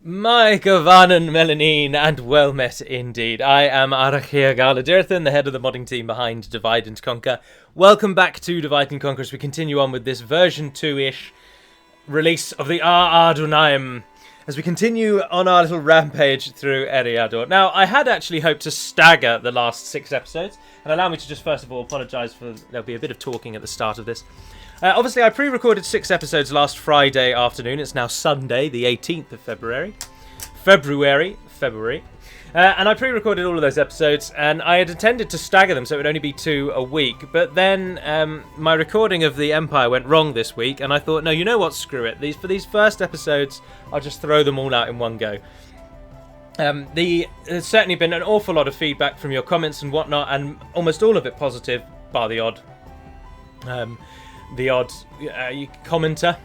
My Gavanen Melanine, and well met indeed. I am Arachia Galadirthan, the head of the modding team behind Divide and Conquer. Welcome back to Divide and Conquer as we continue on with this version 2-ish release of the Adûnâim, as we continue on our little rampage through Eriador. Now, I had actually hoped to stagger the last 6 episodes, and allow me to just first of all apologise for there'll be a bit of talking at the start of this. Obviously, I pre-recorded 6 episodes last Friday afternoon. It's now Sunday, the 18th of February. And I pre-recorded all of those episodes, and I had intended to stagger them so it would only be 2 a week. But then my recording of the Empire went wrong this week, and I thought, no, you know what, screw it. For these first episodes, I'll just throw them all out in one go. There's certainly been an awful lot of feedback from your comments and whatnot, and almost all of it positive, bar the odd commenter.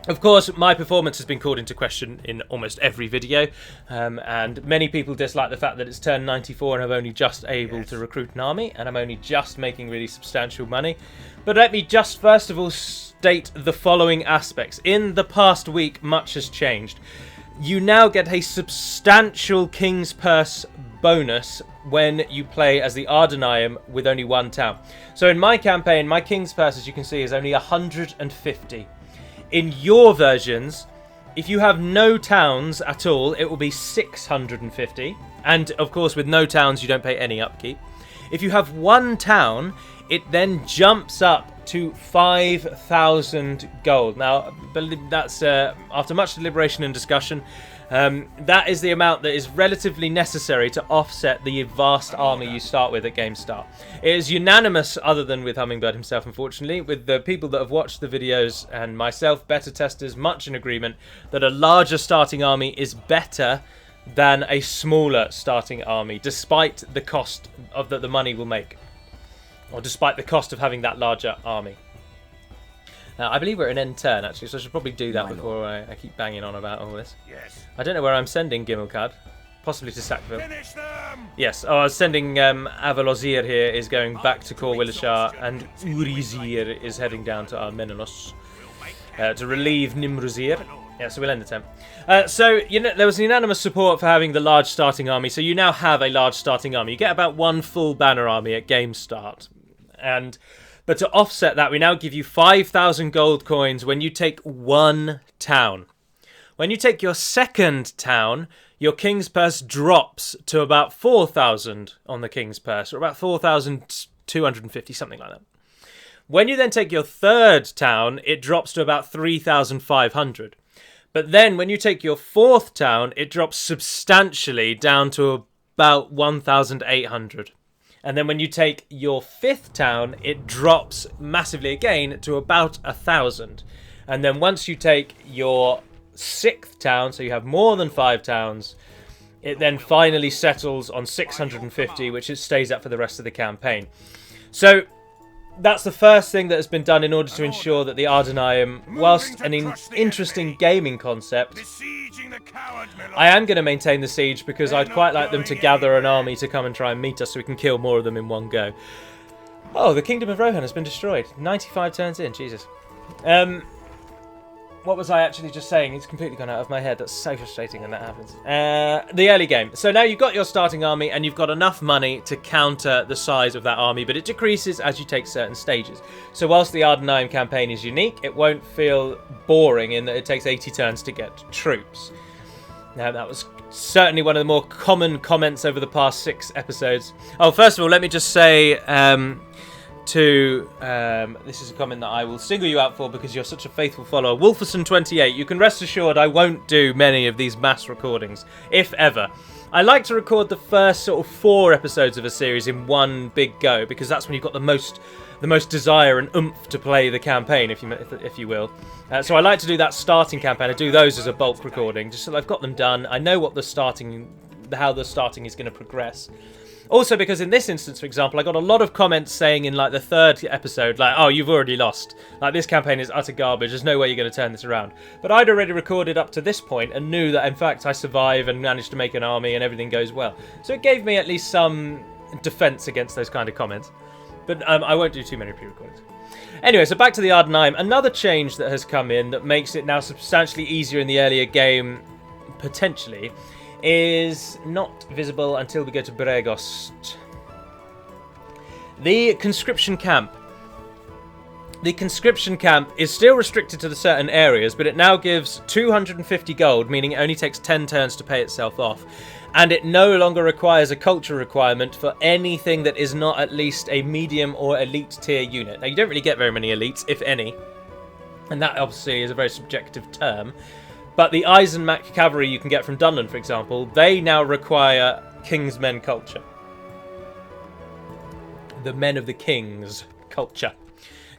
Of course, my performance has been called into question in almost every video, and many people dislike the fact that it's turned 94 and I'm only just able to recruit an army, and I'm only just making really substantial money. But let me just first of all state the following aspects. In the past week, much has changed. You now get a substantial King's Purse bonus when you play as the Ardent Iam with only 1 town. So in my campaign, my King's Purse, as you can see, is only 150. In your versions, if you have no towns at all, it will be 650. And of course, with no towns, you don't pay any upkeep. If you have 1 town, it then jumps up to 5,000 gold. Now, that's after much deliberation and discussion. That is the amount that is relatively necessary to offset the vast army you start with at game start. It is unanimous, other than with Hummingbird himself, unfortunately, with the people that have watched the videos and myself, beta testers, much in agreement that a larger starting army is better than a smaller starting army, despite the cost of that the money will make, or despite the cost of having that larger army. Now, I believe we're in end turn, actually, so I should probably do that before I keep banging on about all this. Yes. I don't know where I'm sending Gimilcad. Possibly to Sackville. Finish them! Yes, I was sending Avalozir here is going back to Kor Willashar, and Urizir is heading down to Armenelos to relieve Nimruzir. Yeah, so we'll end the turn. So, there was unanimous support for having the large starting army, so you now have a large starting army. You get about 1 full banner army at game start. But to offset that, we now give you 5,000 gold coins when you take 1 town. When you take your second town, your King's Purse drops to about 4,000 on the King's Purse, or about 4,250, something like that. When you then take your third town, it drops to about 3,500. But then when you take your 4th town, it drops substantially down to about 1,800. And then when you take your 5th town, it drops massively again to about 1,000. And then once you take your 6th town, so you have more than 5 towns, it then finally settles on 650, which it stays at for the rest of the campaign. So that's the first thing that has been done in order to ensure that the Adûnâim, whilst an interesting gaming concept, I am going to maintain the siege because I'd quite like them to gather an army to come and try and meet us so we can kill more of them in one go. Oh, the Kingdom of Rohan has been destroyed. 95 turns in, Jesus. What was I actually just saying? It's completely gone out of my head. That's so frustrating when that happens. The early game. So now you've got your starting army and you've got enough money to counter the size of that army, but it decreases as you take certain stages. So whilst the Adûnâim campaign is unique, it won't feel boring in that it takes 80 turns to get troops. Now, that was certainly one of the more common comments over the past 6 episodes. Oh, first of all, let me just say this is a comment that I will single you out for because you're such a faithful follower. Wolferson28, you can rest assured I won't do many of these mass recordings, if ever. I like to record the first sort of 4 episodes of a series in one big go because that's when you've got the most desire and oomph to play the campaign, if you will. So I like to do that starting campaign. I do those as a bulk recording, just so that I've got them done. I know what how the starting is going to progress. Also, because in this instance, for example, I got a lot of comments saying in like the 3rd episode, like, oh, you've already lost. Like, this campaign is utter garbage. There's no way you're going to turn this around. But I'd already recorded up to this point and knew that, in fact, I survive and managed to make an army and everything goes well. So it gave me at least some defense against those kind of comments. But I won't do too many pre-recordings. Anyway, so back to the Ardent Iam. Another change that has come in that makes it now substantially easier in the earlier game potentially, is not visible until we go to Bregost. The conscription camp. The conscription camp is still restricted to the certain areas, but it now gives 250 gold, meaning it only takes 10 turns to pay itself off. And it no longer requires a culture requirement for anything that is not at least a medium or elite tier unit. Now, you don't really get very many elites, if any. And that obviously is a very subjective term. But the Eisenmach cavalry you can get from Dunland, for example, they now require Kingsmen culture. The men of the kings culture.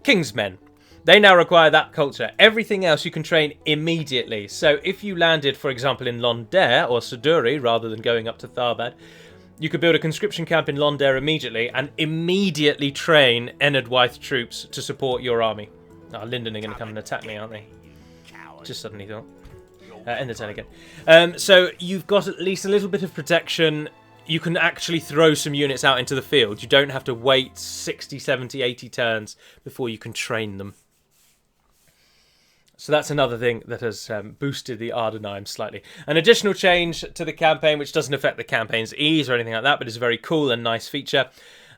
Kingsmen. They now require that culture. Everything else you can train immediately. So if you landed, for example, in Londare or Suduri, rather than going up to Tharbad, you could build a conscription camp in Londare immediately and immediately train Enedwyth troops to support your army. Oh, Linden are going to come and attack me, aren't they? Just suddenly thought. End the turn again. So you've got at least a little bit of protection. You can actually throw some units out into the field. You don't have to wait 60, 70, 80 turns before you can train them. So that's another thing that has boosted the Adûnâim slightly. An additional change to the campaign, which doesn't affect the campaign's ease or anything like that, but is a very cool and nice feature.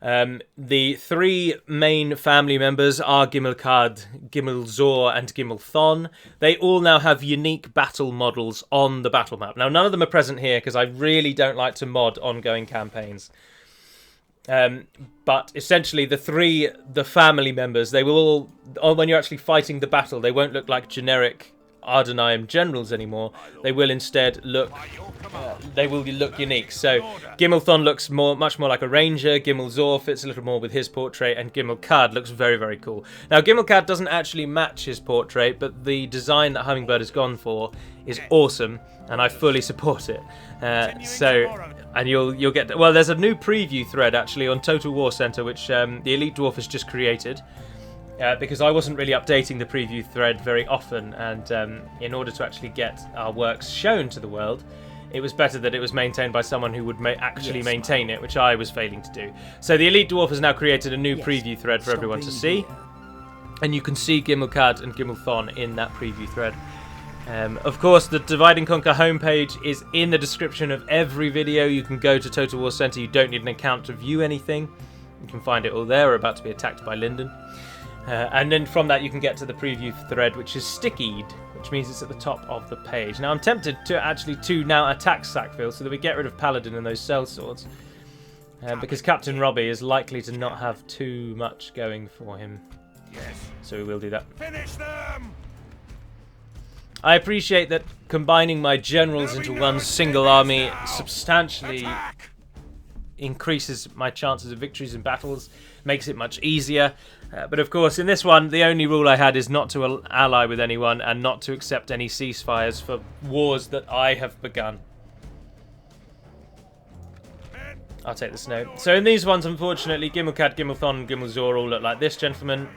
The three main family members are Gimilcad, Gimilzor and Gimilthon. They all now have unique battle models on the battle map. Now, none of them are present here because I really don't like to mod ongoing campaigns. But essentially the family members, they will all, when you're actually fighting the battle, they won't look like generic Ardent generals anymore. They will instead look unique. So Gimilthon looks much more like a ranger. Gimilzor fits a little more with his portrait, and Gimilcad looks very, very cool. Now, Gimilcad doesn't actually match his portrait, but the design that Hummingbird has gone for is awesome, and I fully support it. And you'll get, well, there's a new preview thread actually on Total War Center, which the Elite Dwarf has just created. Because I wasn't really updating the preview thread very often, and in order to actually get our works shown to the world, it was better that it was maintained by someone who would actually maintain it, which I was failing to do. So the Elite Dwarf has now created a new preview thread for everyone to see, and you can see Gimilcad and Gimilthon in that preview thread. Of course, the Divide and Conquer homepage is in the description of every video. You can go to Total War Center. You don't need an account to view anything. You can find it all there. We're about to be attacked by Linden. And then from that you can get to the preview thread, which is stickied, which means it's at the top of the page. Now I'm tempted to now attack Sackville so that we get rid of Paladin and those sellswords, because Captain Robbie is likely to not have too much going for him. So we will do that. Finish them! I appreciate that combining my generals into one single army substantially increases my chances of victories in battles, makes it much easier. But of course, in this one, the only rule I had is not to ally with anyone and not to accept any ceasefires for wars that I have begun. I'll take the snow. So in these ones, unfortunately, Gimilcad, Gimilthon, and Gimilzor all look like this gentleman.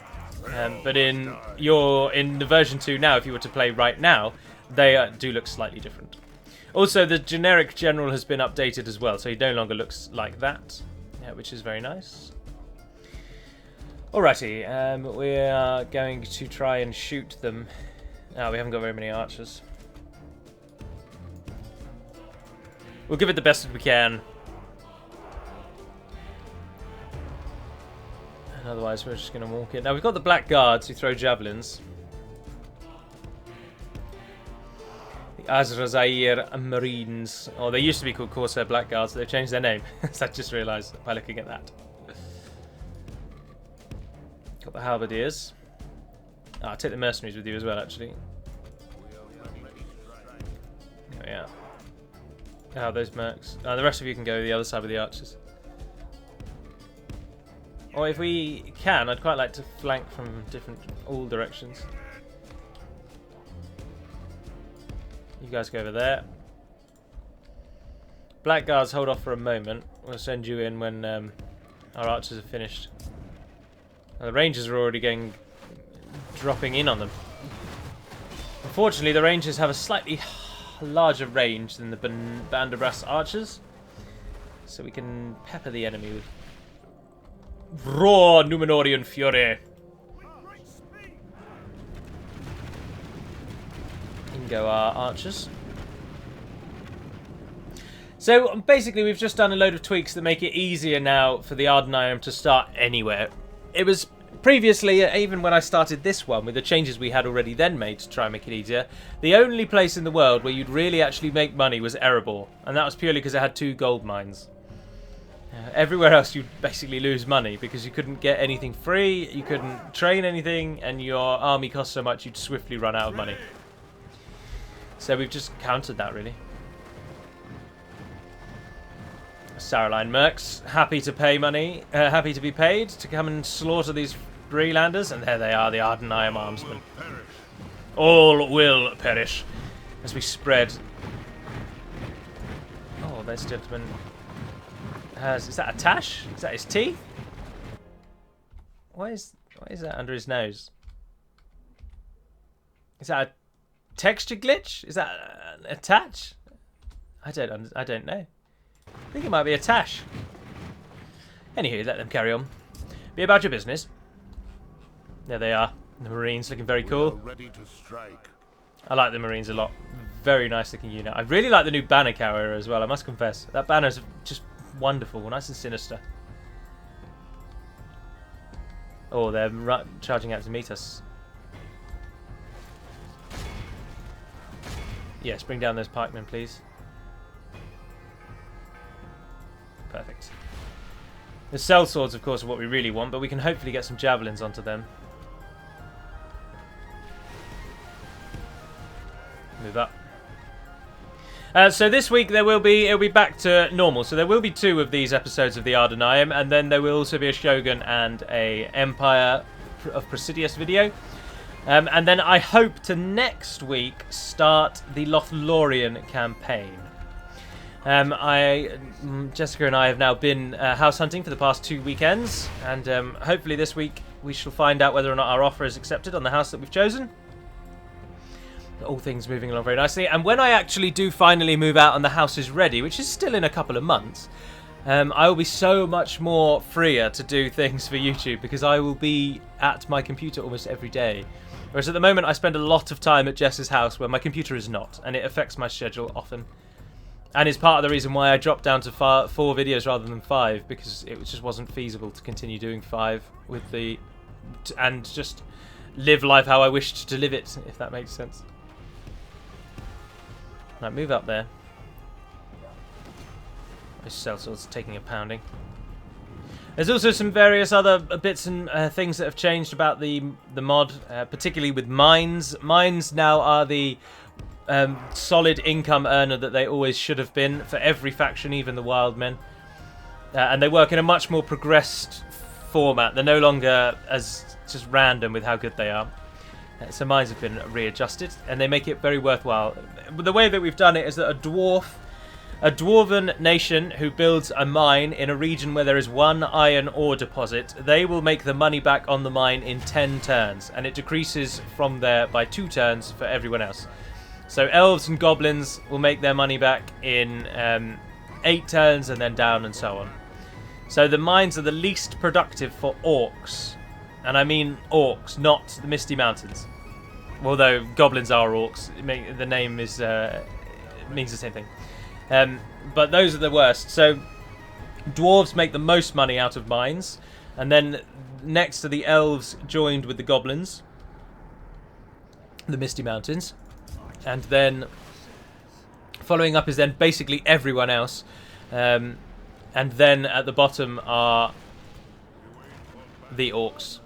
But in the version 2 now, if you were to play right now, they do look slightly different. Also, the generic general has been updated as well, so he no longer looks like that, which is very nice. Alrighty, we are going to try and shoot them. We haven't got very many archers. We'll give it the best that we can. And otherwise we're just going to walk in. Now we've got the Black Guards who throw javelins. The Azrazair Marines. Oh, they used to be called Corsair Black Guards, so they've changed their name. So I just realised by looking at that. Got the halberdiers. I'll take the mercenaries with you as well, actually. Oh, yeah. Those mercs. The rest of you can go the other side with the archers. Or if we can, I'd quite like to flank from all directions. You guys go over there. Blackguards, hold off for a moment. We'll send you in when our archers are finished. Now, the rangers are already dropping in on them. Unfortunately, the rangers have a slightly larger range than the Bandabras archers, so we can pepper the enemy with raw Numenorian fury. In go our archers. So basically we've just done a load of tweaks that make it easier now for the Ardent Iam to start anywhere. It was previously, even when I started this one, with the changes we had already then made to try and make it easier, the only place in the world where you'd really actually make money was Erebor, and that was purely because it had 2 gold mines. Everywhere else you'd basically lose money because you couldn't get anything free, you couldn't train anything, and your army cost so much you'd swiftly run out of money. So we've just countered that, really. Saraline mercs, happy to pay money, happy to be paid to come and slaughter these Bree-landers, and there they are, the Ardent Iam armsmen. All will perish as we spread. Oh, this gentleman has. Is that a tash? Is that his teeth? Why is that under his nose? Is that a texture glitch? Is that a tash? I don't know. I think it might be a tash. Anywho, let them carry on. Be about your business. There they are. The Marines looking very cool. Ready to strike. I like the Marines a lot. Very nice looking unit. I really like the new banner carrier as well, I must confess. That banner's just wonderful. Nice and sinister. Oh, they're charging out to meet us. Yes, bring down those pikemen, please. Perfect. The cell swords, of course, are what we really want, but we can hopefully get some javelins onto them. Move up. So this week it'll be back to normal. So there will be 2 of these episodes of the Ardent Iam, and then there will also be a Shogun and a Empire of Presidius video. And then I hope to next week start the Lothlorien campaign. Jessica and I have now been house hunting for the past 2 weekends, and hopefully this week we shall find out whether or not our offer is accepted on the house that we've chosen. All things moving along very nicely, and when I actually do finally move out and the house is ready, which is still in a couple of months, I will be so much more freer to do things for YouTube because I will be at my computer almost every day. Whereas at the moment I spend a lot of time at Jess's house where my computer is not, and it affects my schedule often. And it's part of the reason why I dropped down to 4 videos rather than 5, because it just wasn't feasible to continue doing 5 with and just live life how I wished to live it, if that makes sense. Right, move up there. This sellsword's taking a pounding. There's also some various other bits and things that have changed about the mod, particularly with mines. Mines now are the solid income earner that they always should have been for every faction, even the wild men. And they work in a much more progressed format. They're no longer as just random with how good they are. So mines have been readjusted, and they make it very worthwhile. The way that we've done it is that a dwarven nation who builds a mine in a region where there is 1 iron ore deposit, they will make the money back on the mine in 10 turns, and it decreases from there by 2 turns for everyone else. So elves and goblins will make their money back in 8 turns and then down and so on. So the mines are the least productive for orcs. And I mean orcs, not the Misty Mountains. Although goblins are orcs, the name is means the same thing. But those are the worst. So dwarves make the most money out of mines, and then next to the elves joined with the goblins, the Misty Mountains, and then following up is then basically everyone else, and then at the bottom are the orcs.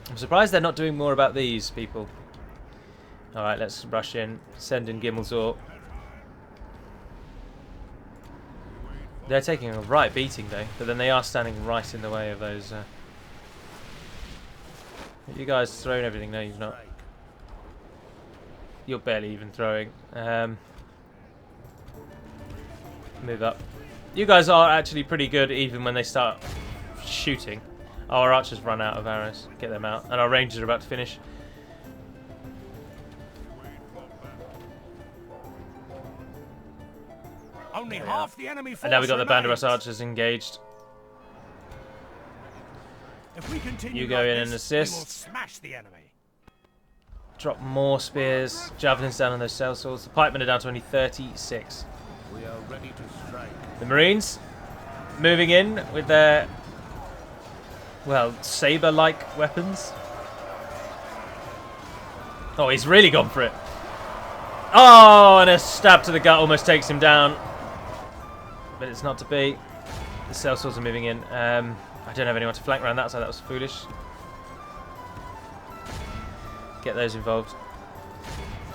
I'm surprised they're not doing more about these people. Alright, let's rush in. Send in Gimmelzor. They're taking a right beating though, but then they are standing right in the way of those. You guys throwing everything? No, you've not. You're barely even throwing. Move up. You guys are actually pretty good even when they start shooting. Oh, our archers run out of arrows. Get them out. And our rangers are about to finish. Only half the enemy force And now we've got the remains. Banderas archers engaged. If we continue You go like in and this, we will assist. smash the enemy. Drop more spears. Javelins down on those sail swords. The pikemen are down to only 36. We are ready to strike. The Marines moving in with their, well, saber-like weapons. Oh, he's really gone for it. Oh, and a stab to the gut almost takes him down. But it's not to be. The sail swords are moving in. I don't have anyone to flank around that side. That was foolish. Get those involved.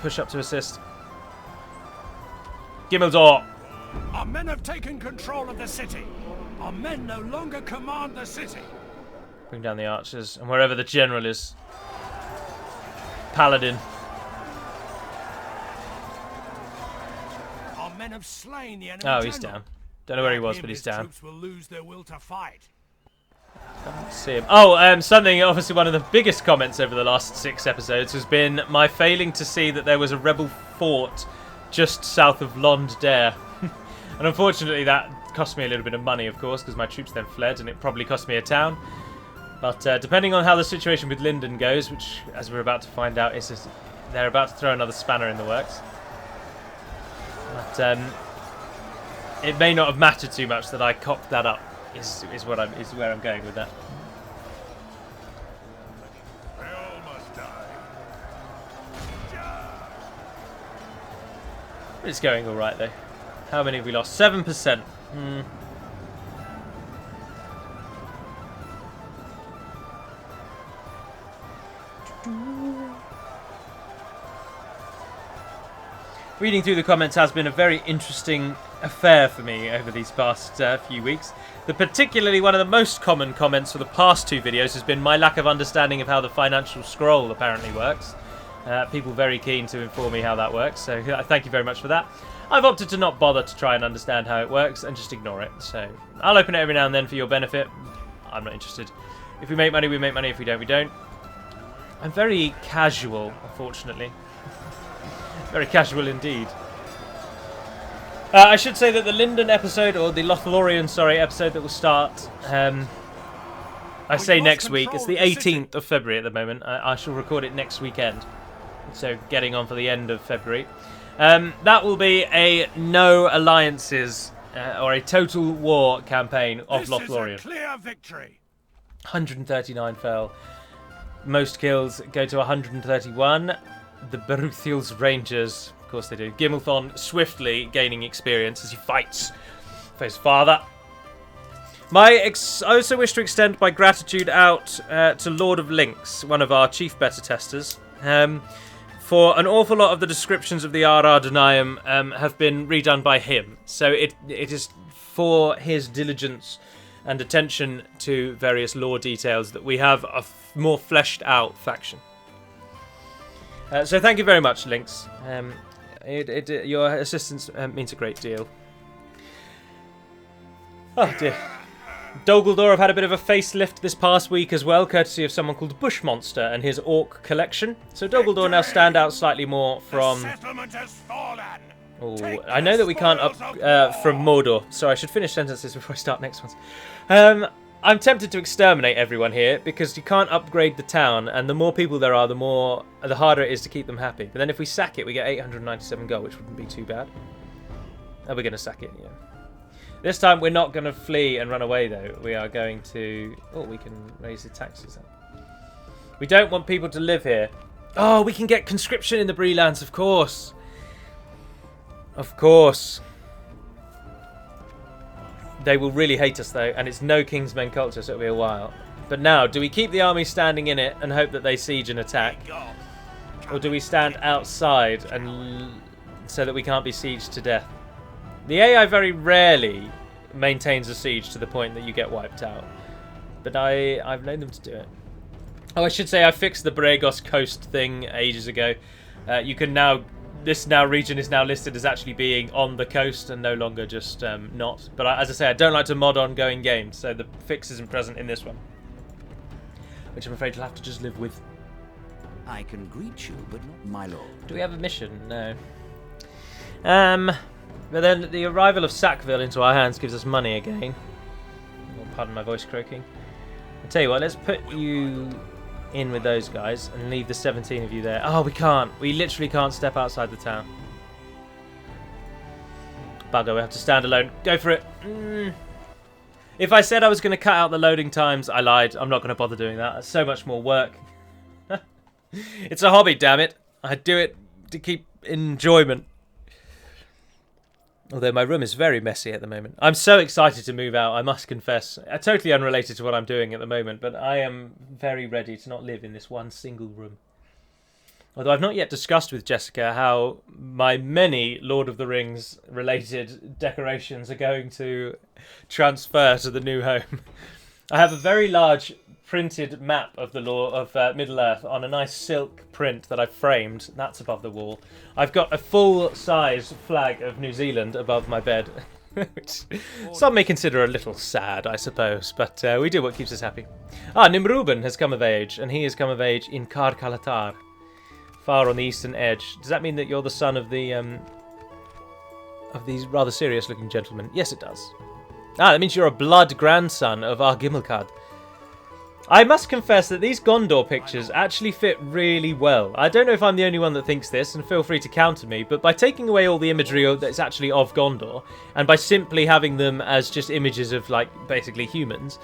Push up to assist. Gimmeldor. Our men have taken control of the city. Our men no longer command the city. Bring down the archers. And wherever the general is. Paladin. Our men have slain the enemy. Oh, he's down. Don't know where he was, but he's down. Troops will lose their will to fight. Can't see him. Oh, something, obviously one of the biggest comments over the last 6 episodes has been my failing to see that there was a rebel fort just south of Lond-Dare. And unfortunately that cost me a little bit of money, of course, because my troops then fled, and it probably cost me a town. But depending on how the situation with Linden goes, which, as we're about to find out, is just, they're about to throw another spanner in the works. But it may not have mattered too much that I cocked that up. Is where I'm going with that. They all must die. It's going all right though. How many have we lost? 7%. Reading through the comments has been a very interesting affair for me over these past few weeks. Particularly one of the most common comments for the past 2 videos has been my lack of understanding of how the financial scroll apparently works. People very keen to inform me how that works, so thank you very much for that. I've opted to not bother to try and understand how it works and just ignore it. So I'll open it every now and then for your benefit. I'm not interested. If we make money, we make money. If we don't, we don't. I'm very casual, unfortunately. Very casual indeed. I should say that the Linden episode, or the Lothlorien, episode that will start, I say next week. It's the 18th of February at the moment. I shall record it next weekend. So getting on for the end of February. That will be a no alliances or a total war campaign of Lothlorien. This is a clear victory. 139 fell. Most kills go to 131. The Beruthiel's Rangers, of course they do. Gimmelthon swiftly gaining experience as he fights for his father. I also wish to extend my gratitude out to Lord of Links, one of our chief beta testers, for an awful lot of the descriptions of the Ardent Iam have been redone by him. So it is for his diligence and attention to various lore details that we have a more fleshed out faction. So thank you very much, Links. Your assistance means a great deal. Oh dear. Dol have had a bit of a facelift this past week as well, courtesy of someone called Bushmonster and his Orc collection. So Dol now stand out slightly more from... The settlement has fallen. Oh, I know that we can't up from Mordor, so I should finish sentences before I start next ones. I'm tempted to exterminate everyone here because you can't upgrade the town, and the more people there are, the harder it is to keep them happy. But then if we sack it, we get 897 gold, which wouldn't be too bad. Oh, we're going to sack it, yeah. This time we're not going to flee and run away, though. We are going to... Oh, we can raise the taxes up. We don't want people to live here. Oh, we can get conscription in the Bree-lands, of course. Of course. They will really hate us, though, and it's no Kingsmen culture, so it'll be a while. But now, do we keep the army standing in it and hope that they siege and attack? Or do we stand outside and so that we can't be sieged to death? The AI very rarely maintains a siege to the point that you get wiped out. But I've known them to do it. Oh, I should say I fixed the Bregos coast thing ages ago. You can now... This region is now listed as actually being on the coast and no longer just not. But as I say, I don't like to mod ongoing games, so the fix isn't present in this one. Which I'm afraid you'll have to just live with. I can greet you, but not my lord. Do we have a mission? No. But then the arrival of Sackville into our hands gives us money again. Oh, pardon my voice croaking. I'll tell you what, let's put you in with those guys and leave the 17 of you there. Oh, we can't. We literally can't step outside the town. Bugger, we have to stand alone. Go for it. If I said I was going to cut out the loading times, I lied. I'm not going to bother doing that. It's so much more work. It's a hobby, damn it. I do it to keep enjoyment. Although my room is very messy at the moment. I'm so excited to move out, I must confess. Totally unrelated to what I'm doing at the moment, but I am very ready to not live in this one single room. Although I've not yet discussed with Jessica how my many Lord of the Rings related decorations are going to transfer to the new home. I have a very large printed map of the Middle-earth on a nice silk print that I've framed. That's above the wall. I've got a full-size flag of New Zealand above my bed, which some may consider a little sad, I suppose, but we do what keeps us happy. Nimruben has come of age, and he has come of age in Kar Kalatar, far on the eastern edge. Does that mean that you're the son of the of these rather serious-looking gentlemen? Yes, it does. That means you're a blood grandson of Ar-Gimmelkad. I must confess that these Gondor pictures actually fit really well. I don't know if I'm the only one that thinks this, and feel free to counter me, but by taking away all the imagery that's actually of Gondor, and by simply having them as just images of, like, basically humans,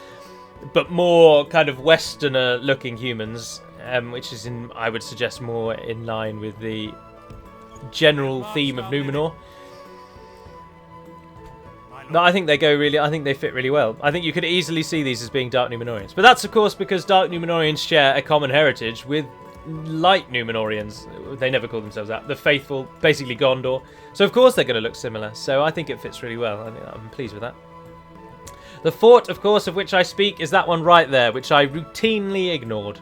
but more kind of Westerner-looking humans, which is, I would suggest, more in line with the general theme of Númenor. No, I think they fit really well. I think you could easily see these as being Dark Númenorians. But that's, of course, because Dark Númenorians share a common heritage with Light Númenorians. They never call themselves that. The Faithful, basically Gondor. So, of course, they're going to look similar. So I think it fits really well. I'm pleased with that. The fort, of course, of which I speak is that one right there, which I routinely ignored.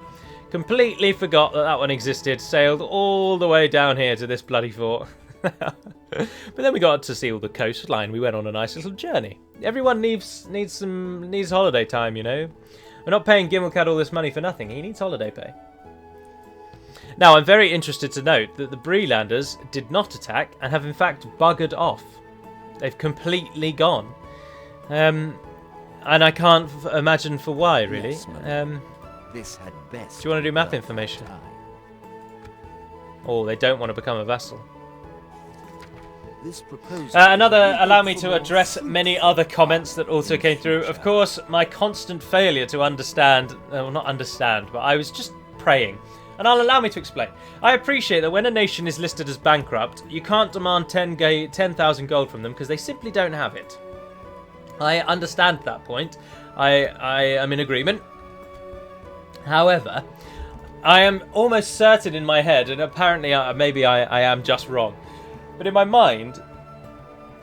Completely forgot that that one existed. Sailed all the way down here to this bloody fort. But then we got to see all the coastline. We went on a nice little journey. Everyone needs holiday time, you know. We're not paying Gimmelkad all this money for nothing. He needs holiday pay. Now, I'm very interested to note that the Bree-landers did not attack and have in fact buggered off. They've completely gone. And I can't imagine for why, really. Yes, this had best do you want to do map information? Oh, they don't want to become a vassal. Allow me to address many other comments that also came through. Of course, my constant failure to understand, well, not understand, but I was just praying. And I'll allow me to explain. I appreciate that when a nation is listed as bankrupt, you can't demand 10,000 gold from them because they simply don't have it. I understand that point. I am in agreement. However, I am almost certain in my head, and apparently maybe I am just wrong, but in my mind,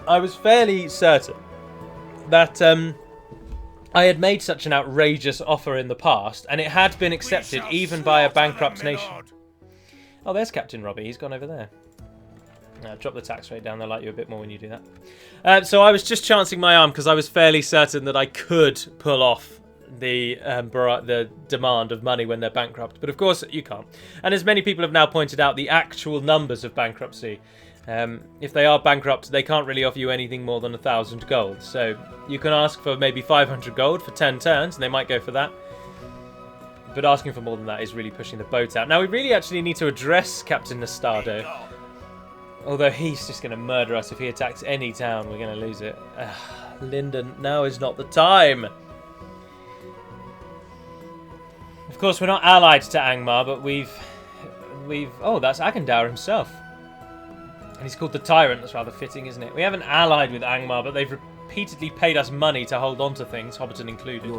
I was fairly certain that I had made such an outrageous offer in the past, and it had been accepted even by a bankrupt nation. Oh, there's Captain Robbie. He's gone over there. Drop the tax rate down. They'll like you a bit more when you do that. So I was just chancing my arm because I was fairly certain that I could pull off the demand of money when they're bankrupt. But of course, you can't. And as many people have now pointed out, the actual numbers of bankruptcy, if they are bankrupt, they can't really offer you anything more than 1,000 gold. So you can ask for maybe 500 gold for 10 turns, and they might go for that. But asking for more than that is really pushing the boat out. Now, we really actually need to address Captain Nastado. Although he's just going to murder us if he attacks any town, we're going to lose it. Linden, now is not the time. Of course, we're not allied to Angmar, but we've... Oh, that's Agendaur himself. And he's called the Tyrant. That's rather fitting, isn't it? We haven't allied with Angmar, but they've repeatedly paid us money to hold on to things, Hobbiton included.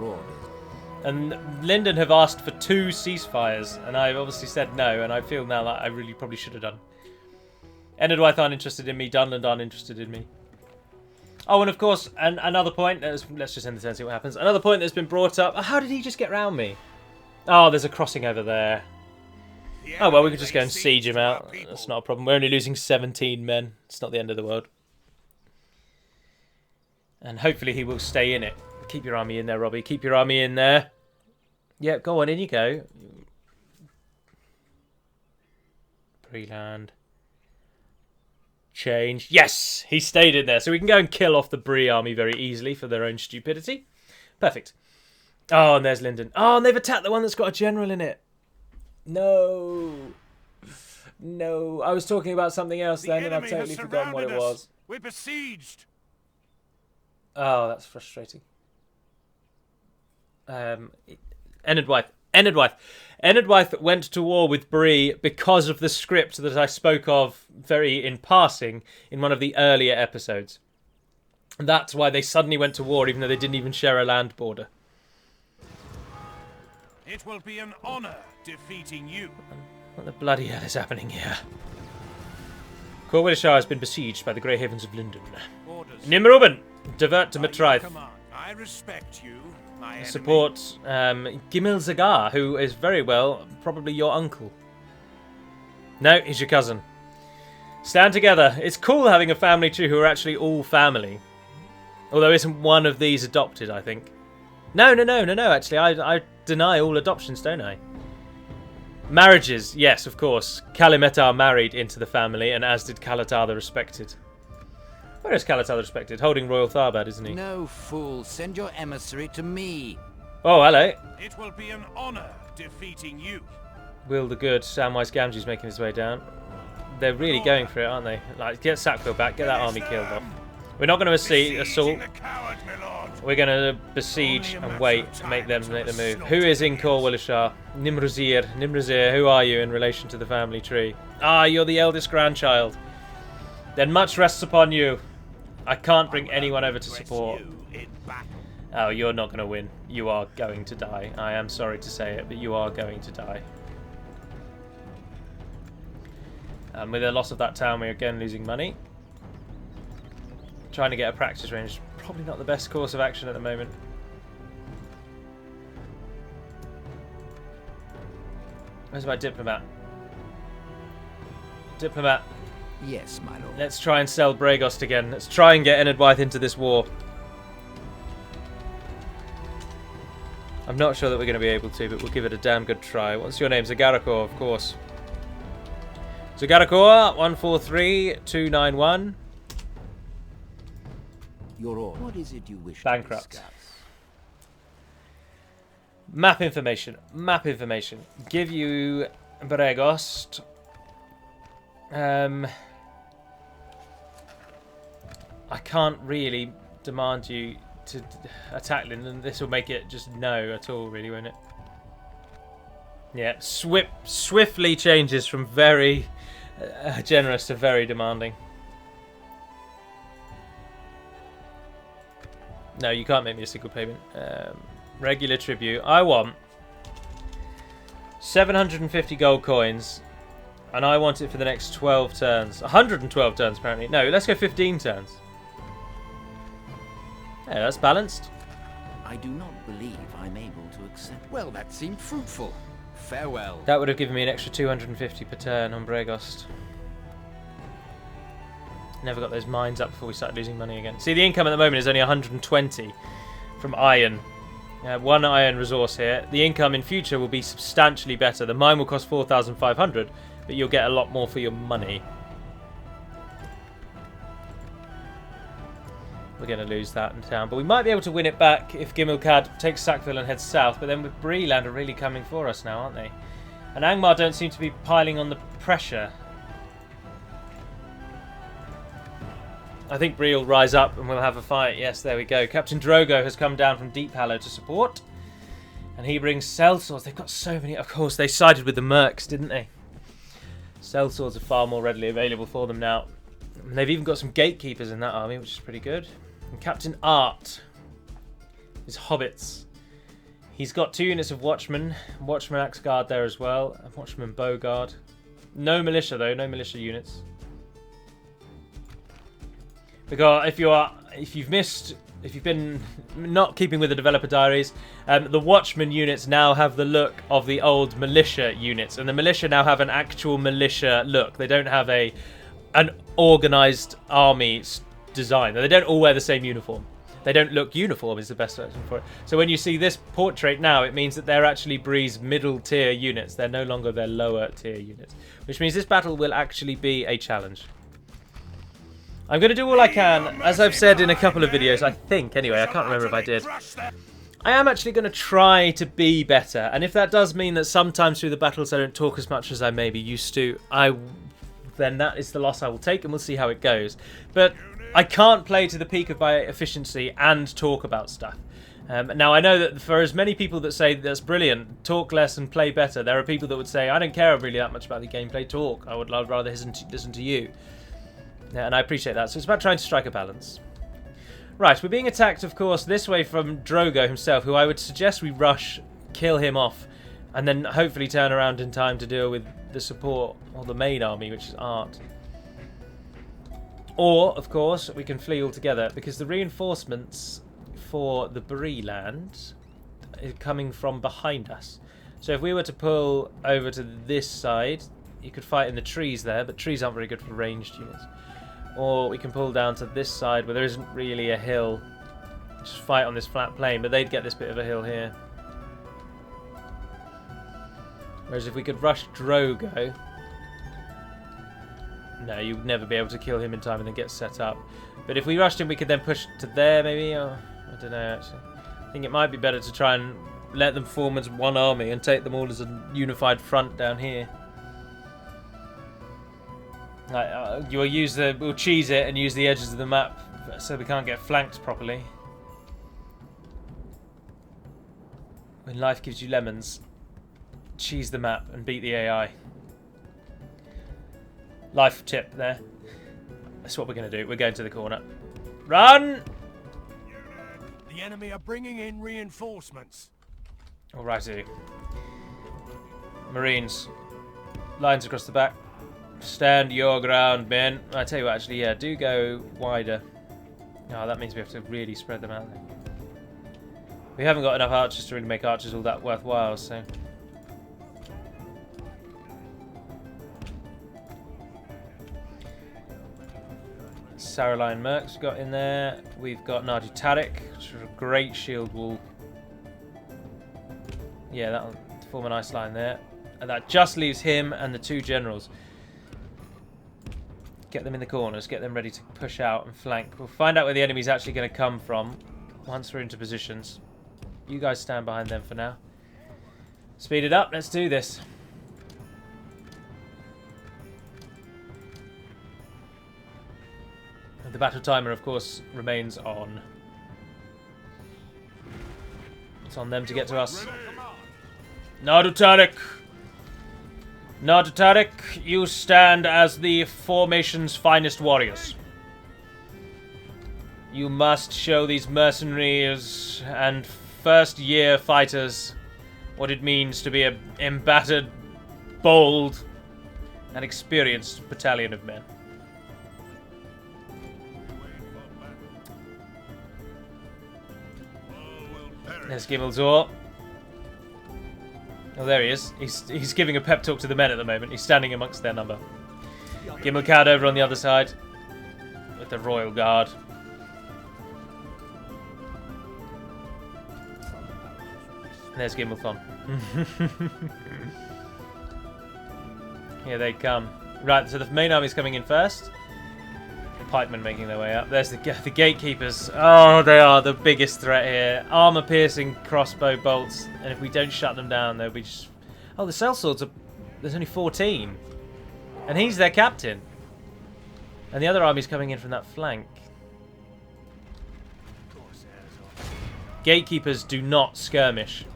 And Linden have asked for 2 ceasefires, and I've obviously said no, and I feel now that I really probably should have done. Enedwaith aren't interested in me, Dunland aren't interested in me. Oh, and of course, another point, let's just end the turn and see what happens. Another point that's been brought up, how did he just get round me? Oh, there's a crossing over there. Oh, well, we could just go and siege him out. That's not a problem. We're only losing 17 men. It's not the end of the world. And hopefully he will stay in it. Keep your army in there, Robbie. Keep your army in there. Yeah, go on, in you go. Bree-land. Change. Yes! He stayed in there. So we can go and kill off the Bree army very easily for their own stupidity. Perfect. Oh, and there's Linden. Oh, and they've attacked the one that's got a general in it. No. No. I was talking about something else then, and I've totally forgotten what it was. We're besieged. Oh, that's frustrating. Enedwyth went to war with Bree because of the script that I spoke of very in passing in one of the earlier episodes. And that's why they suddenly went to war, even though they didn't even share a land border. It will be an honor defeating you. What the bloody hell is happening here? Corwillishire has been besieged by the Grey Havens of London. Orders. Nimruben, divert to Matraith. I respect you, my enemy. Support Gimil Zagar, who is very well probably your uncle. No, he's your cousin. Stand together. It's cool having a family tree who are actually all family. Although isn't one of these adopted, I think. No, actually, I deny all adoptions, don't I? Marriages, yes, of course. Kalimetar married into the family, and as did Kalatar the Respected. Where is Kalatar the Respected? Holding Royal Tharbad, isn't he? No, fool. Send your emissary to me. Oh, hello. It will be an honor defeating you. Will the Good. Samwise Gamgee's making his way down. They're really going for it, aren't they? Like, get Sackville back, get that army killed off. We're not going to assault. We're going to besiege and wait and make them make the move. Who is in Corwillishire? Nimruzir, who are you in relation to the family tree? Ah, you're the eldest grandchild. Then much rests upon you. I can't bring anyone over to support. Oh, you're not going to win. You are going to die. I am sorry to say it, but you are going to die. And with the loss of that town, we're again losing money. Trying to get a practice range. Probably not the best course of action at the moment. Where's my diplomat? Diplomat. Yes, my lord. Let's try and sell Bragost again. Let's try and get Enedwyth into this war. I'm not sure that we're going to be able to, but we'll give it a damn good try. What's your name? Zagarakor, of course. Zagarakor, 143291. Your order. What is it you wish Bankrupt. to discuss? Map information. Map information. Give you Bragost. I can't really demand you to attack London. This will make it just no at all, really, won't it? Yeah, swiftly changes from very generous to very demanding. No, you can't make me a single payment. Regular tribute. I want 750 gold coins, and I want it for the next 12 turns. 112 turns, apparently. No, let's go 15 turns. Yeah, that's balanced. I do not believe I'm able to accept. Well, that seemed fruitful. Farewell. That would have given me an extra 250 per turn on Bragost. Never got those mines up before we started losing money again. See, the income at the moment is only 120 from iron. One iron resource here. The income in future will be substantially better. The mine will cost 4,500, but you'll get a lot more for your money. We're going to lose that in town, but we might be able to win it back if Gimilcad takes Sackville and heads south. But then with Bree-land are really coming for us now, aren't they? And Angmar don't seem to be piling on the pressure. I think Bree will rise up and we'll have a fight. Yes, there we go. Captain Drogo has come down from Deep Hallow to support. And he brings sellswords. They've got so many. Of course, they sided with the Mercs, didn't they? Sellswords are far more readily available for them now. And they've even got some gatekeepers in that army, which is pretty good. And Captain Art is hobbits. He's got 2 units of Watchmen. Watchman Axe Guard there as well. And Watchman Bow Guard. No militia, though. No militia units. Because if you've been not keeping with the developer diaries, the Watchmen units now have the look of the old militia units, and the militia now have an actual militia look. They don't have an organised army design. They don't all wear the same uniform. They don't look uniform is the best version for it. So when you see this portrait now, it means that they're actually Bree's middle tier units. They're no longer their lower tier units, which means this battle will actually be a challenge. I'm going to do all I can. As I've said in a couple of videos, I think, anyway, I can't remember if I did. I am actually going to try to be better, and if that does mean that sometimes through the battles I don't talk as much as I may be used to, then that is the loss I will take, and we'll see how it goes. But I can't play to the peak of my efficiency and talk about stuff. Now, I know that for as many people that say that's brilliant, talk less and play better, there are people that would say, I don't care really that much about the gameplay, talk. I'd rather listen to you. Yeah, and I appreciate that. So it's about trying to strike a balance. Right, we're being attacked, of course, this way from Drogo himself, who I would suggest we rush, kill him off, and then hopefully turn around in time to deal with the support, or the main army, which is Art. Or, of course, we can flee altogether, because the reinforcements for the Bree-land is coming from behind us. So if we were to pull over to this side, you could fight in the trees there, but trees aren't very good for ranged units. Or we can pull down to this side where there isn't really a hill. Just fight on this flat plain, but they'd get this bit of a hill here. Whereas if we could rush Drogo... No, you'd never be able to kill him in time and then get set up. But if we rushed him, we could then push to there, maybe? Or, I don't know, actually. I think it might be better to try and let them form as one army and take them all as a unified front down here. We'll cheese it and use the edges of the map so we can't get flanked properly. When life gives you lemons, cheese the map and beat the AI. Life tip there. That's what we're going to do. We're going to the corner. Run! The enemy are bringing in reinforcements. Alrighty. Marines. Lines across the back. Stand your ground, men. I tell you what, actually, yeah, do go wider. Oh, that means we have to really spread them out. We haven't got enough archers to really make archers all that worthwhile, so... Saraline Mercs got in there. We've got Nadi Tariq, which is a great shield wall. Yeah, that'll form a nice line there. And that just leaves him and the two generals. Get them in the corners, get them ready to push out and flank. We'll find out where the enemy's actually going to come from once we're into positions. You guys stand behind them for now. Speed it up, let's do this. The battle timer, of course, remains on. It's on them to get to us. Nadi Tariq! Nadi Tariq, you stand as the formation's finest warriors. You must show these mercenaries and first-year fighters what it means to be an embattered, bold, and experienced battalion of men. There's Gimmelzor. Oh, there he is. He's giving a pep talk to the men at the moment. He's standing amongst their number. Gimmelcad over on the other side with the Royal Guard. There's Gimmelthon. Here they come. Right, so the main army's coming in first. The pikemen making their way up. There's the gatekeepers. Oh, they are the biggest threat here. Armor-piercing crossbow bolts. And if we don't shut them down, they'll be just... Oh, the sellswords are... There's only 14. And he's their captain. And the other army's coming in from that flank. Gatekeepers do not skirmish.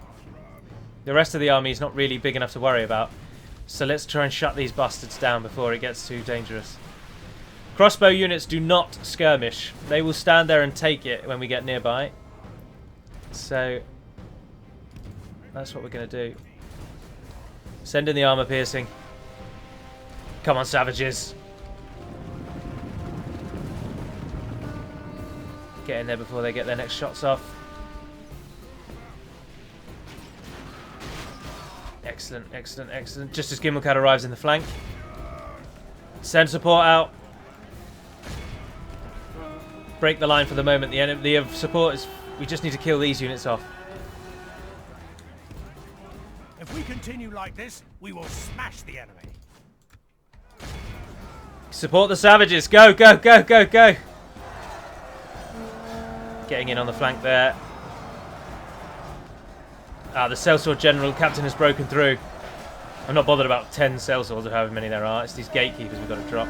The rest of the army is not really big enough to worry about. So let's try and shut these bastards down before it gets too dangerous. Crossbow units do not skirmish. They will stand there and take it when we get nearby. So that's what we're going to do. Send in the armor piercing. Come on, savages. Get in there before they get their next shots off. Excellent, excellent, excellent. Just as Gimmelcad arrives in the flank. Send support out. Break the line for the moment. The support is... We just need to kill these units off. If we continue like this, we will smash the enemy. Support the savages. Go, go, go, go, go. Getting in on the flank there. Ah, the sellsword general captain has broken through. I'm not bothered about 10 sellswords or however many there are. It's these gatekeepers we've got to drop.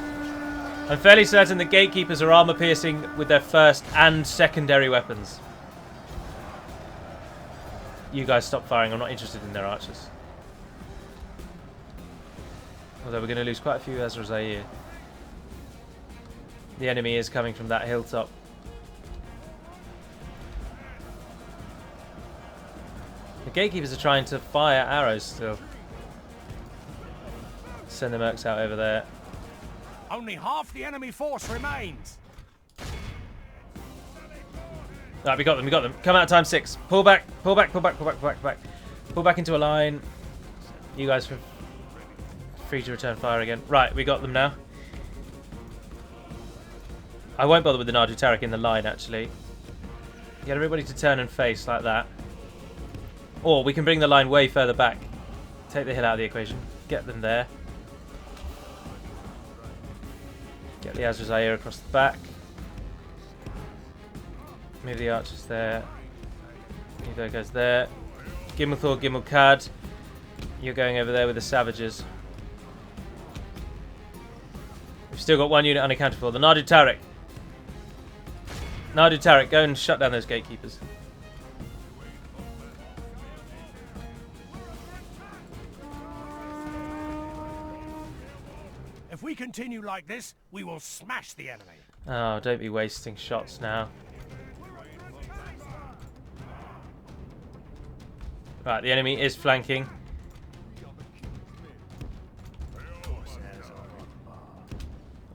I'm fairly certain the gatekeepers are armor piercing with their first and secondary weapons. You guys stop firing. I'm not interested in their archers. Although we're going to lose quite a few Ezra Zaire. The enemy is coming from that hilltop. The gatekeepers are trying to fire arrows still. Send the mercs out over there. Only half the enemy force remains. Right, we got them, we got them. Come out times 6. Pull back, pull back, pull back, pull back, pull back, pull back. Pull back into a line. You guys are free to return fire again. Right, we got them now. I won't bother with the Nadu Tariq in the line, actually. Get everybody to turn and face like that. Or we can bring the line way further back. Take the hill out of the equation. Get them there. Get the Azra Zaire across the back. Move the archers there. Either goes there. Gimel Thor, Gimel Kad. You're going over there with the savages. We've still got one unit unaccounted for. The Nadu Tariq. Nadu Tariq, go and shut down those gatekeepers. If we continue like this, we will smash the enemy. Oh, don't be wasting shots now. Right, the enemy is flanking.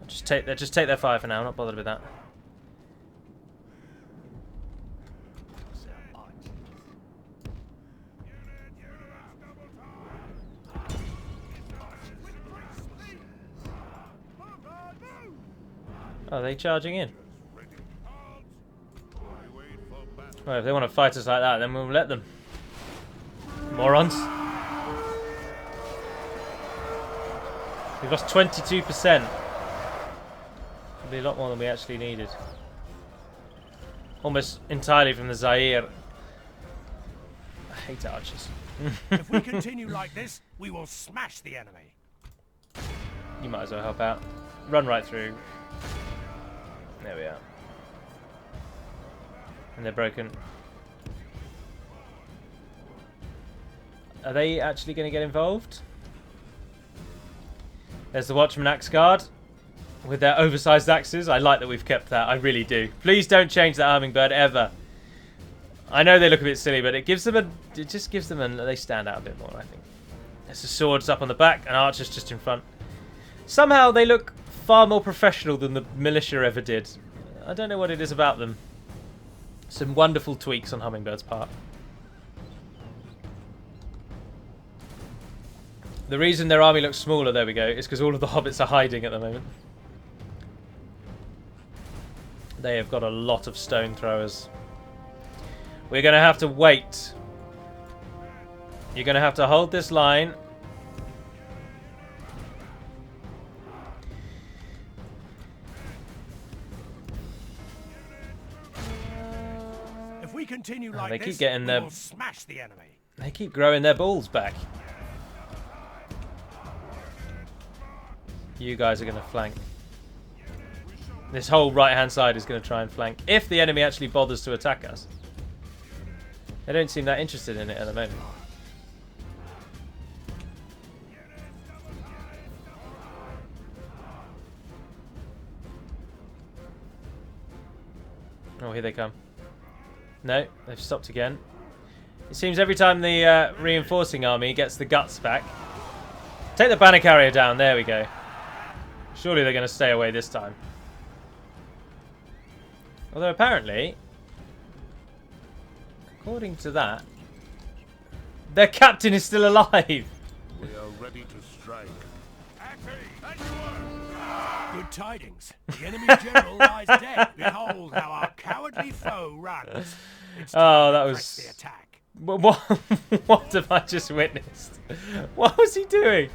Just take their fire for now. I'm not bothered with that. Oh, are they charging in? Well, if they want to fight us like that, then we'll let them. Morons. We've lost 22%. Probably a lot more than we actually needed. Almost entirely from the Zaire. I hate archers. If we continue like this, we will smash the enemy. You might as well help out. Run right through. There we are. And they're broken. Are they actually going to get involved? There's the Watchman Axe Guard with their oversized axes. I like that we've kept that. I really do. Please don't change that Hummingbird ever. I know they look a bit silly, but it gives them it just gives them they stand out a bit more, I think. There's the swords up on the back and archers just in front. Somehow they look far more professional than the militia ever did. I don't know what it is about them. Some wonderful tweaks on Hummingbird's part. The reason their army looks smaller, there we go, is because all of the hobbits are hiding at the moment. They have got a lot of stone throwers. We're going to have to wait. You're going to have to hold this line. If we continue like they this, keep getting we will smash the enemy. They keep growing their balls back. You guys are going to flank. This whole right-hand side is going to try and flank. If the enemy actually bothers to attack us. They don't seem that interested in it at the moment. Oh, here they come. No, they've stopped again. It seems every time the reinforcing army gets the guts back. Take the banner carrier down. There we go. Surely they're going to stay away this time. Although apparently, according to that, their captain is still alive. We are ready to strike. Good tidings. The enemy's general lies dead. Behold how our cowardly foe runs. It's time that to was press the attack. What have I just witnessed? What was he doing?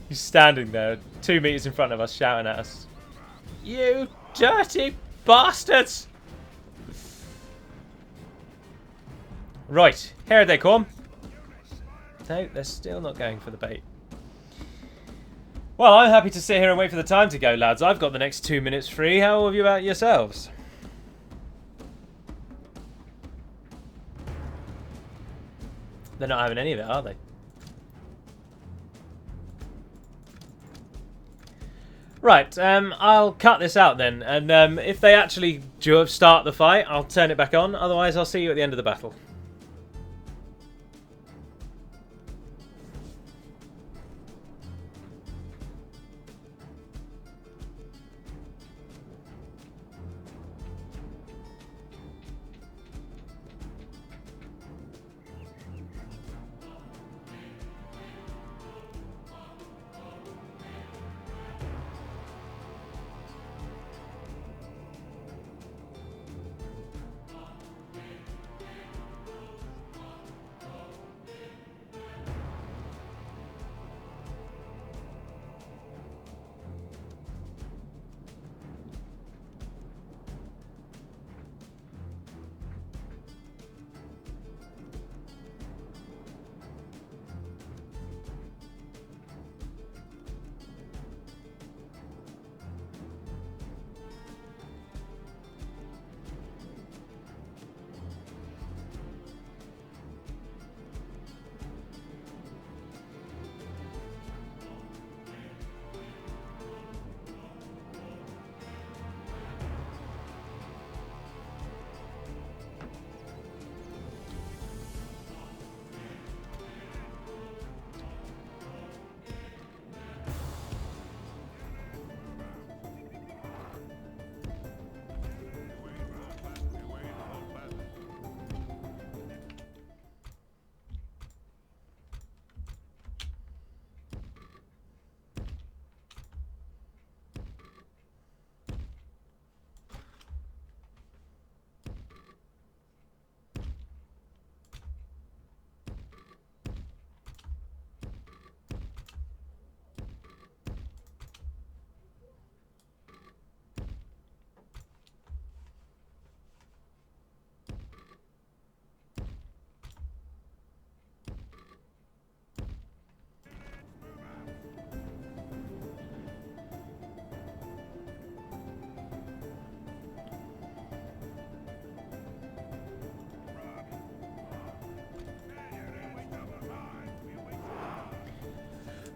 He's standing there 2 meters in front of us shouting at us. You dirty bastards! Right, here they come. No, they're still not going for the bait. Well, I'm happy to sit here and wait for the time to go, lads. I've got the next 2 minutes free. How have you about yourselves? They're not having any of it, are they? Right, I'll cut this out then, and if they actually start the fight, I'll turn it back on. Otherwise, I'll see you at the end of the battle.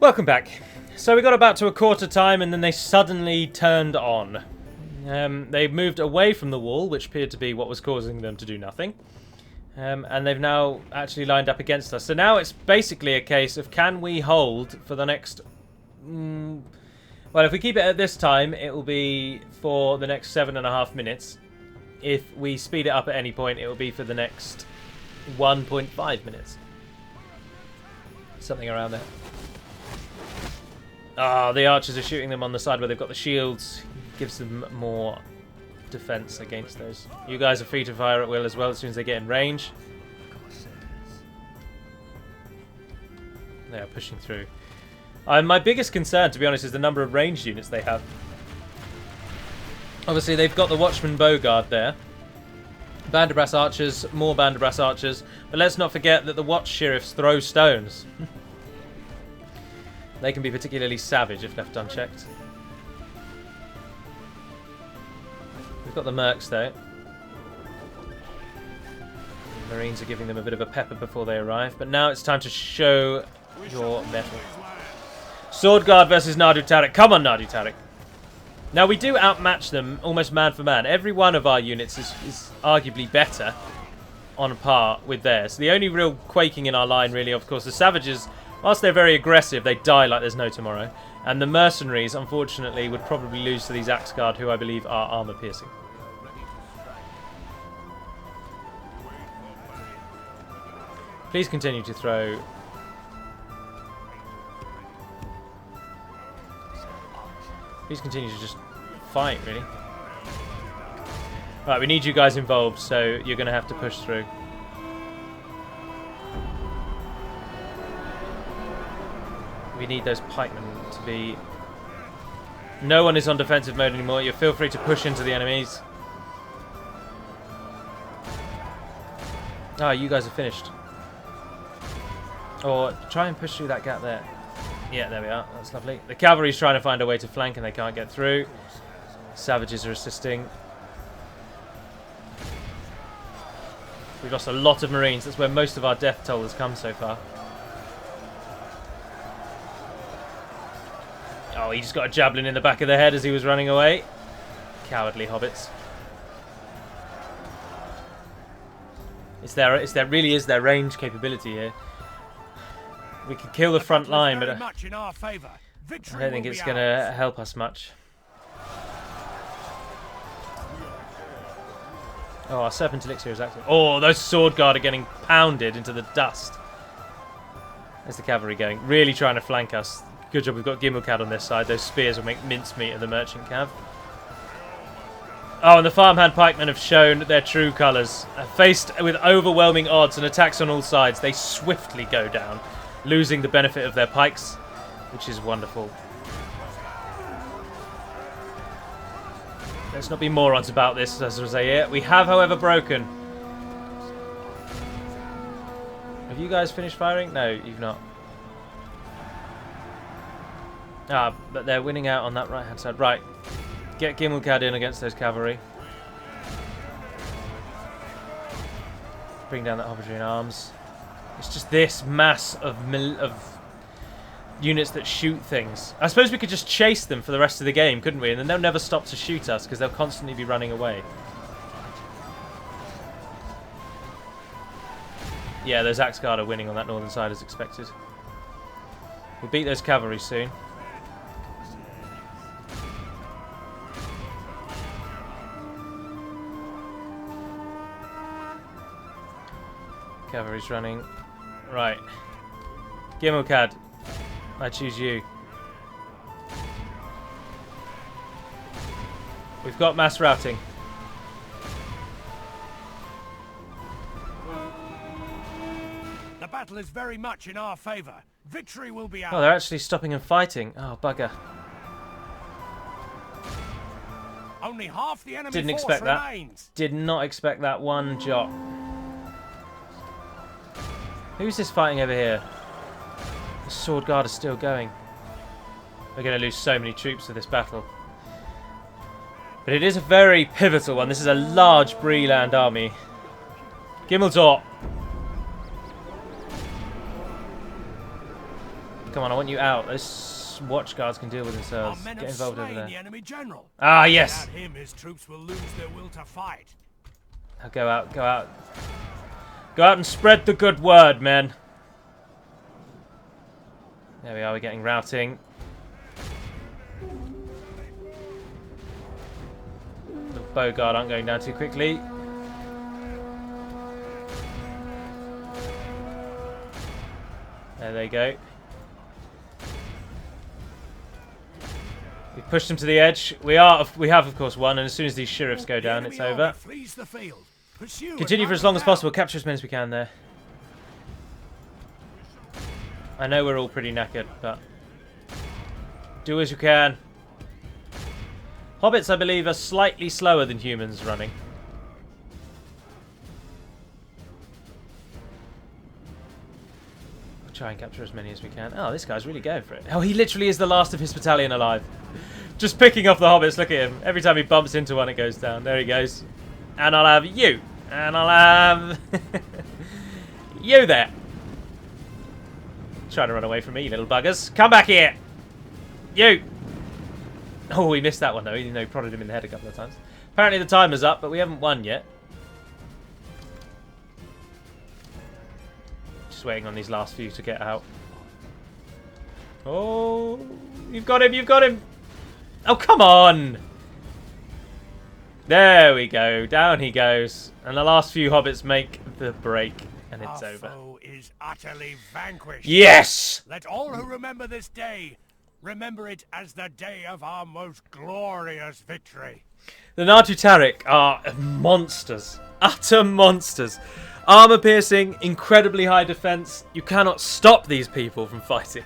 Welcome back. So we got about to a quarter time and then they suddenly turned on. They moved away from the wall, which appeared to be what was causing them to do nothing. And they've now actually lined up against us. So now it's basically a case of can we hold for the next... well, if we keep it at this time, it will be for the next 7.5 minutes. If we speed it up at any point, it will be for the next 1.5 minutes. Something around there. Ah, the archers are shooting them on the side where they've got the shields. Gives them more defense against those. You guys are free to fire at will as well as soon as they get in range. They are pushing through. My biggest concern, to be honest, is the number of ranged units they have. Obviously, they've got the Watchman Bowguard there. Banderbrass archers, more Banderbrass archers. But let's not forget that the Watch Sheriffs throw stones. They can be particularly savage if left unchecked. We've got the Mercs though. The Marines are giving them a bit of a pepper before they arrive. But now it's time to show your mettle. Sword Guard versus Nadu Tariq. Come on, Nadu Tariq. Now we do outmatch them almost man for man. Every one of our units is arguably better on par with theirs. The only real quaking in our line really, of course, the Savages... Whilst they're very aggressive, they die like there's no tomorrow. And the mercenaries, unfortunately, would probably lose to these Axe Guard, who I believe are armor-piercing. Please continue to throw. Please continue to just fight, really. Right, we need you guys involved, so you're going to have to push through. We need those pikemen to be... No one is on defensive mode anymore. You feel free to push into the enemies. Oh, you guys are finished. Or try and push through that gap there. Yeah, there we are. That's lovely. The cavalry's trying to find a way to flank and they can't get through. Savages are assisting. We've lost a lot of Marines. That's where most of our death toll has come so far. Oh, he just got a javelin in the back of the head as he was running away. Cowardly hobbits. There really is their range capability here. We could kill the front line, but I don't think it's going to help us much. Oh, our Serpent Elixir is active. Oh, those Sword Guard are getting pounded into the dust. There's the cavalry going. Really trying to flank us. Good job we've got Gimmelcad on this side. Those spears will make mincemeat of the merchant cav. Oh, and the farmhand pikemen have shown their true colours. Faced with overwhelming odds and attacks on all sides, they swiftly go down, losing the benefit of their pikes, which is wonderful. Let's not be morons about this, as was here. We have, however, broken. Have you guys finished firing? No, you've not. Ah, but they're winning out on that right-hand side. Right. Get Gimmelcad in against those cavalry. Bring down that hobbitry in arms. It's just this mass of units that shoot things. I suppose we could just chase them for the rest of the game, couldn't we? And then they'll never stop to shoot us because they'll constantly be running away. Yeah, those Axe Guard are winning on that northern side as expected. We'll beat those cavalry soon. Cavalry's running. Right. Gimmelcad. I choose you. We've got mass routing. The battle is very much in our favour. Victory will be ours. Oh, they're actually stopping and fighting. Oh, bugger. Only half the enemy Didn't force expect that. remains. Did not expect that one jot. Who's this fighting over here? The Sword Guard is still going. We're going to lose so many troops for this battle. But it is a very pivotal one. This is a large Bree-land army. Gimmeltor. Come on, I want you out. Those watch guards can deal with themselves. Get involved over there. The enemy general. Ah, yes. Without him, his troops will lose their will to fight. Now go out, go out. Go out and spread the good word, men. There we are, we're getting routing. The Bogard aren't going down too quickly. There they go. We pushed them to the edge. We have of course won, and as soon as these sheriffs go down, it's over. Continue for as long as possible. Capture as many as we can there. I know we're all pretty knackered, but do as you can. Hobbits, I believe, are slightly slower than humans running. We'll try and capture as many as we can. Oh, this guy's really going for it. Oh, he literally is the last of his battalion alive. Just picking off the hobbits. Look at him. Every time he bumps into one, it goes down. There he goes. And I'll have you. And I'll have you there. Trying to run away from me, you little buggers. Come back here. You. Oh, we missed that one, though, even though he prodded him in the head a couple of times. Apparently the timer's up, but we haven't won yet. Just waiting on these last few to get out. Oh, you've got him, you've got him. Oh, come on. There we go. Down he goes. And the last few hobbits make the break. And it's over. Our foe is utterly vanquished. Yes! Let all who remember this day remember it as the day of our most glorious victory. The Natu Tariq are monsters. Utter monsters. Armor piercing, incredibly high defense. You cannot stop these people from fighting.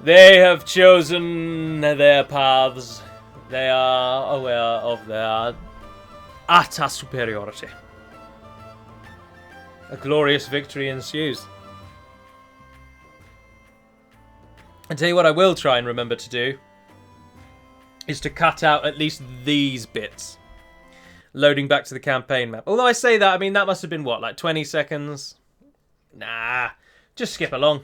They have chosen their paths. They are aware of their utter superiority. A glorious victory ensues. I tell you what I will try and remember to do is to cut out at least these bits. Loading back to the campaign map. Although I say that, I mean, that must have been, what, like 20 seconds? Nah, just skip along.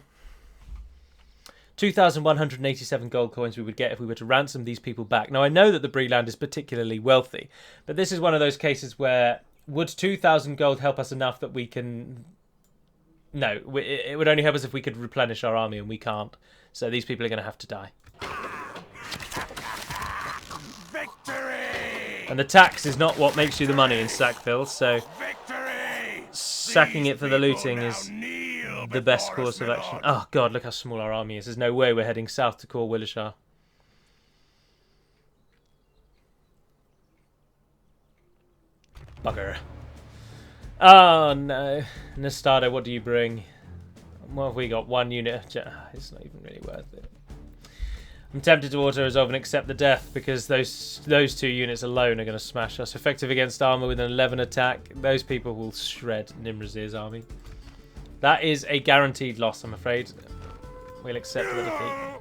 2,187 gold coins we would get if we were to ransom these people back. Now, I know that the Bree-land is particularly wealthy, but this is one of those cases where would 2,000 gold help us enough that we can... No, it would only help us if we could replenish our army, and we can't. So these people are going to have to die. Victory! And the tax is not what makes you the money in Sackville, so Victory! sacking it for the looting Now is kneel the best before course us, of my action. lord. Oh god, look how small our army is. There's no way we're heading south to Cor Willishar. Bugger. Oh no. Nestado, what do you bring? What have we got? 1 unit. It's not even really worth it. I'm tempted to auto-resolve and accept the death because those 2 units alone are going to smash us. Effective against armor with an 11 attack. Those people will shred Nimrazir's army. That is a guaranteed loss, I'm afraid. We'll accept the defeat.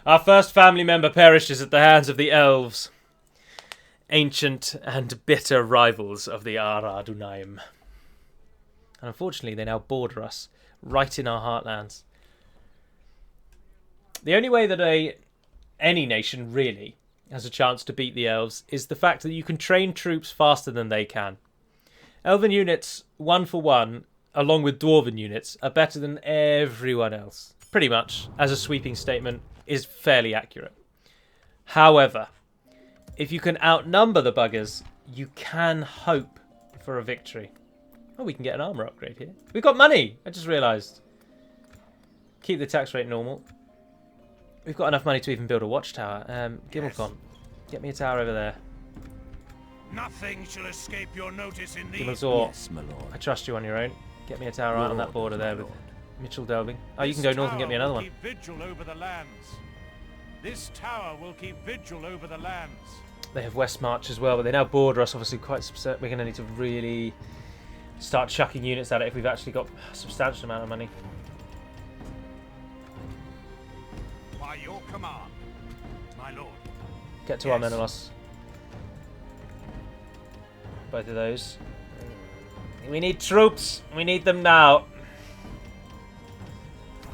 Our first family member perishes at the hands of the elves. Ancient and bitter rivals of the Adûnâim. And unfortunately, they now border us right in our heartlands. The only way that any nation really has a chance to beat the elves is the fact that you can train troops faster than they can. Elven units, 1 for 1, along with dwarven units, are better than everyone else. Pretty much, as a sweeping statement, is fairly accurate. However, if you can outnumber the buggers, you can hope for a victory. Oh, we can get an armor upgrade here. We've got money! I just realised. Keep the tax rate normal. We've got enough money to even build a watchtower. Gimmelcon, get me a tower over there. Nothing shall escape your notice in these. Gimmelzor, Yes, my lord. I trust you on your own. Get me a tower right on that border there with Mitchell Delving. Oh, you can This go north and get me tower another will one. Keep vigil over the lands. This tower will keep vigil over the lands. They have West March as well, but they now border us obviously quite substantial. We're going to need to really start chucking units at it if we've actually got a substantial amount of money. By your command, my lord. Get to Yes. our Menelaus. Both of those. We need troops. We need them now.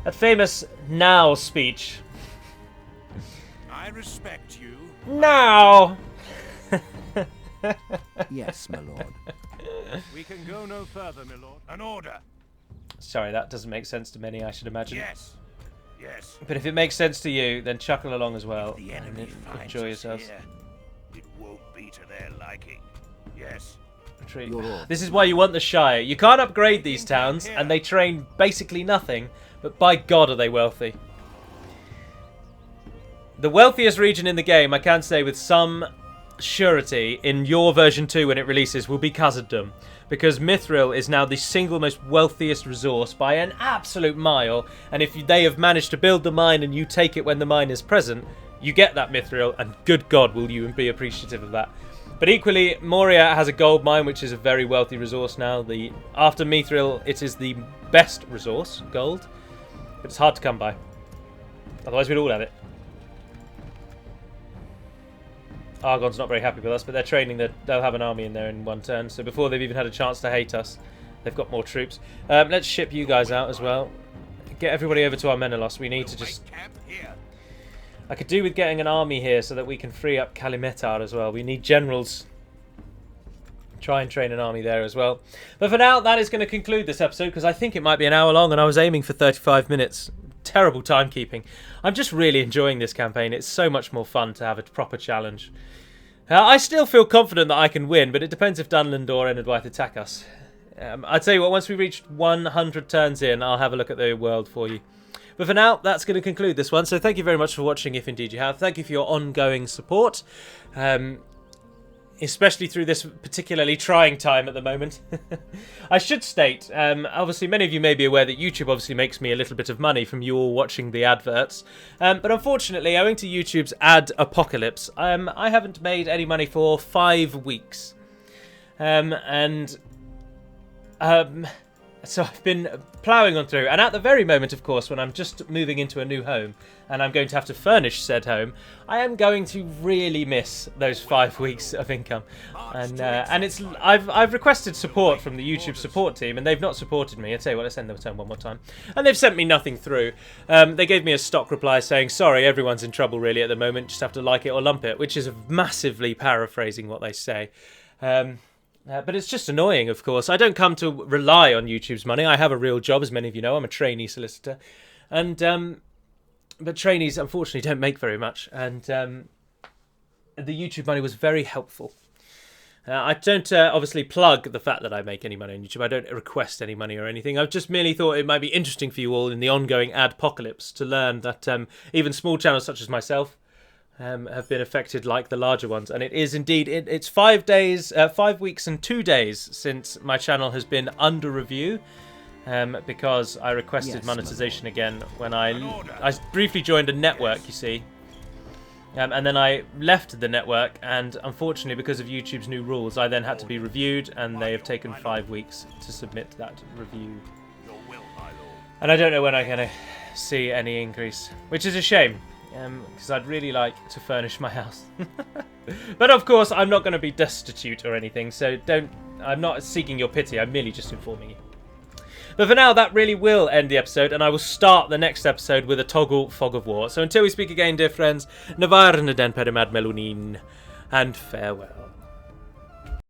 That famous now speech. I respect you. Now! Yes, my lord. We can go no further, my lord. An order. Sorry, that doesn't make sense to many, I should imagine. Yes. Yes. But if it makes sense to you, then chuckle along as well. The and enemy finds enjoy us yourselves. here, it won't be to their liking. Yes. Retreat. Your order. This is why you want the Shire. You can't upgrade these towns, and they train basically nothing, but by God are they wealthy. The wealthiest region in the game, I can say with some surety, in your version 2 when it releases, will be Khazad-dûm. Because Mithril is now the single most wealthiest resource by an absolute mile, and if they have managed to build the mine and you take it when the mine is present, you get that Mithril, and good God will you be appreciative of that. But equally, Moria has a gold mine, which is a very wealthy resource now. After Mithril, it is the best resource, gold, but it's hard to come by. Otherwise we'd all have it. Argon's not very happy with us, but they're training that they'll have an army in there in one turn. So before they've even had a chance to hate us, they've got more troops. Let's ship you guys out as well. Get everybody over to our Menelaus. We need to just... Make camp here. I could do with getting an army here so that we can free up Kalimetar as well. We need generals. Try and train an army there as well. But for now, that is going to conclude this episode because I think it might be an hour long and I was aiming for 35 minutes. Terrible timekeeping. I'm just really enjoying this campaign. It's so much more fun to have a proper challenge. I still feel confident that I can win, but it depends if Dunland or Enedwaith attack us. I'll tell you what, once we reach 100 turns in, I'll have a look at the world for you. But for now, that's going to conclude this one. So thank you very much for watching, if indeed you have. Thank you for your ongoing support. Especially through this particularly trying time at the moment. I should state, obviously many of you may be aware that YouTube obviously makes me a little bit of money from you all watching the adverts. But unfortunately, owing to YouTube's ad apocalypse, I haven't made any money for 5 weeks. And So I've been ploughing on through, and at the very moment, of course, when I'm just moving into a new home and I'm going to have to furnish said home, I am going to really miss those 5 weeks of income. And I've requested support from the YouTube support team, and they've not supported me. I'll tell you what, let's end the turn one more time. And they've sent me nothing through. They gave me a stock reply saying, sorry, everyone's in trouble really at the moment, just have to like it or lump it, which is massively paraphrasing what they say. But it's just annoying, of course. I don't come to rely on YouTube's money. I have a real job, as many of you know. I'm a trainee solicitor. And but trainees, unfortunately, don't make very much. And the YouTube money was very helpful. I don't obviously plug the fact that I make any money on YouTube. I don't request any money or anything. I've just merely thought it might be interesting for you all in the ongoing adpocalypse to learn that even small channels such as myself have been affected like the larger ones. And it is indeed, it's 5 weeks and 2 days since my channel has been under review, because I requested monetization again when I briefly joined a network, you see, and then I left the network, and unfortunately because of YouTube's new rules I then had to be reviewed, and they have taken 5 weeks to submit that review, and I don't know when I'm going to see any increase, which is a shame. Because I'd really like to furnish my house. But of course, I'm not going to be destitute or anything, so I'm not seeking your pity, I'm merely just informing you. But for now, that really will end the episode, and I will start the next episode with a toggle fog of war. So until we speak again, dear friends, Navar na den perimad melunin, and farewell.